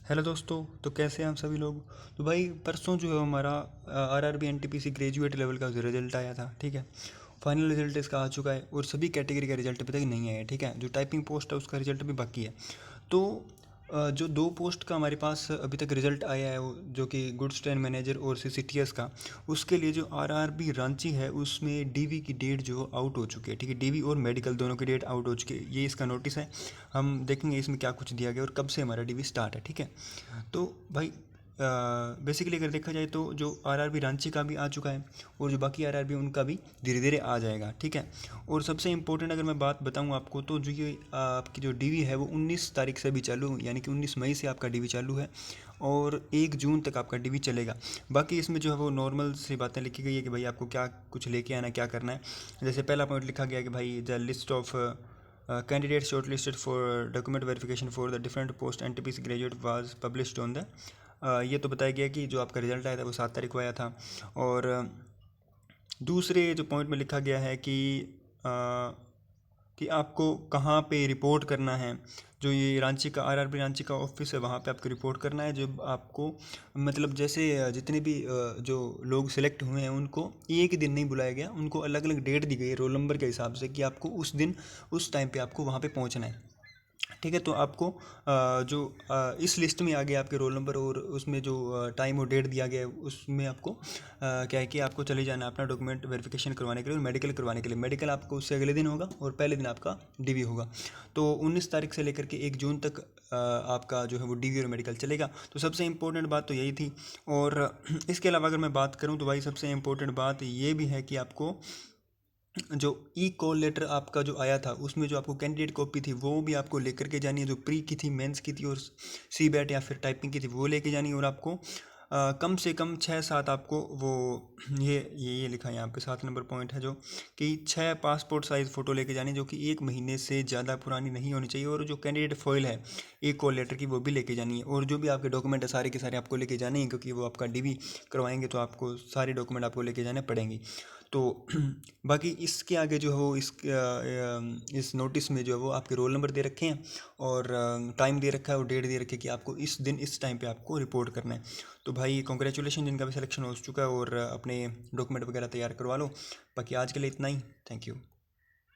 Hello दोस्तों। तो कैसे हैं आप सभी लोग। तो भाई परसों जो है हमारा आरआरबी एनटीपीसी ग्रेजुएट लेवल का जो रिजल्ट आया था, ठीक है। फाइनल रिजल्ट इसका आ चुका है और सभी कैटेगरी का रिजल्ट अभी तक नहीं आया है, ठीक है। जो टाइपिंग पोस्ट है उसका रिजल्ट अभी बाकी है। तो जो दो पोस्ट का हमारे पास अभी तक रिजल्ट आया है जो कि गुड्स ट्रेन मैनेजर और सीसीटीएस का, उसके लिए जो आरआरबी रांची है उसमें डीवी की डेट जो आउट हो चुकी है, ठीक है। डीवी और मेडिकल दोनों की डेट आउट हो चुकी है, ये इसका नोटिस है। हम देखेंगे इसमें क्या कुछ दिया गया और कब से हमारा डीवी स्टार्ट है, ठीक है। तो भाई बेसिकली अगर देखा जाए तो जो आरआरबी रांची का भी आ चुका है और जो बाकी आरआरबी उनका भी धीरे धीरे आ जाएगा, ठीक है। और सबसे इम्पोर्टेंट अगर मैं बात बताऊं आपको तो जो ये आपकी जो डीवी है वो 19 तारीख से भी चालू, यानी कि 19 मई से आपका डीवी चालू है और 1 जून तक आपका डीवी चलेगा। बाकी इसमें जो है वो नॉर्मल सी बातें लिखी गई है कि भाई आपको क्या कुछ लेके आना है, क्या करना है। जैसे पहला पॉइंट लिखा गया कि भाई the list of candidate short listed for document verification for the different post NTPC graduate was published on the, ये तो बताया गया कि जो आपका रिजल्ट आया था वो 7 तारीख को आया था। और दूसरे जो पॉइंट में लिखा गया है कि आपको कहाँ पे रिपोर्ट करना है। जो ये रांची का आरआरबी रांची का ऑफिस है वहाँ पे आपको रिपोर्ट करना है। जो आपको मतलब जैसे जितने भी जो लोग सिलेक्ट हुए हैं उनको एक दिन नहीं बुलाया गया, उनको अलग अलग डेट दी गई है रोल नंबर के हिसाब से कि आपको उस दिन उस टाइम पे आपको वहाँ पे पहुँचना है, ठीक है। तो आपको जो इस लिस्ट में आ गया आपके रोल नंबर और उसमें जो टाइम और डेट दिया गया है उसमें आपको क्या है कि आपको चले जाना है अपना डॉक्यूमेंट वेरिफिकेशन करवाने के लिए और मेडिकल करवाने के लिए। मेडिकल आपको उससे अगले दिन होगा और पहले दिन आपका डीवी होगा। तो 19 तारीख से लेकर के 1 जून तक आपका जो है वो डीवी और मेडिकल चलेगा। तो सबसे इम्पोर्टेंट बात तो यही थी। और इसके अलावा अगर मैं बात करूँ तो भाई सबसे इम्पोर्टेंट बात ये भी है कि आपको जो ई कॉल लेटर आपका जो आया था उसमें जो आपको कैंडिडेट कॉपी थी वो भी आपको लेकर के जानी है। जो प्री की थी, मेंस की थी और सी बैट या फिर टाइपिंग की थी वो लेके जानी है। और आपको कम से कम 6-7 आपको वो ये लिखा है यहाँ पे 7 नंबर पॉइंट है जो कि 6 पासपोर्ट साइज़ फ़ोटो लेके जानी, जो कि 1 महीने से ज़्यादा पुरानी नहीं होनी चाहिए। और जो कैंडिडेट फॉइल है एक कॉल लेटर की वो भी लेके जानी है। और जो भी आपके डॉक्यूमेंट है सारे के सारे आपको लेके जाने हैं, क्योंकि वो आपका डीवी करवाएंगे तो आपको सारे डॉक्यूमेंट आपको लेके जाने पड़ेंगे। तो बाकी इसके आगे जो है वो इस नोटिस में जो है वो आपके रोल नंबर दे रखे हैं और टाइम दे रखा है और डेट दे रखी है कि आपको इस दिन इस टाइम पे आपको रिपोर्ट करना है। तो भाई कॉन्ग्रेचुलेशन जिनका भी सिलेक्शन हो चुका है और अपने डॉक्यूमेंट वगैरह तैयार करवा लो। बाकी आज के लिए इतना ही। Thank you.